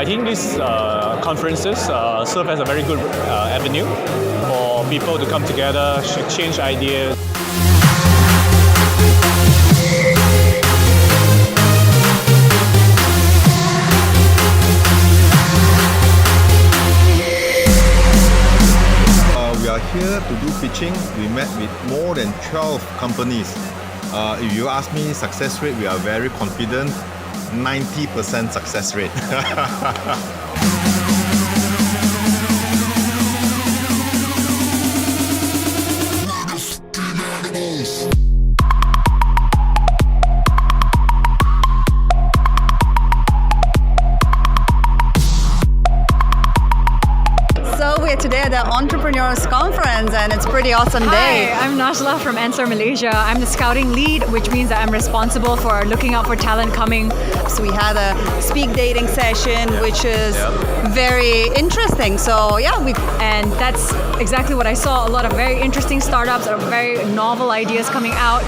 I think these conferences serve as a very good avenue for people to come together, exchange ideas. We are here to do pitching. We met with more than 12 companies. If you ask me success rate, we are very confident. 90% success rate. So we're today at the Entrepreneurship Conference and it's a pretty awesome day. Hi, I'm Najla from Answer Malaysia. I'm the scouting lead, which means that I'm responsible for looking out for talent coming. So we had a speed dating session, which is very interesting. So yeah, And that's exactly what I saw. A lot of very interesting startups, very novel ideas coming out.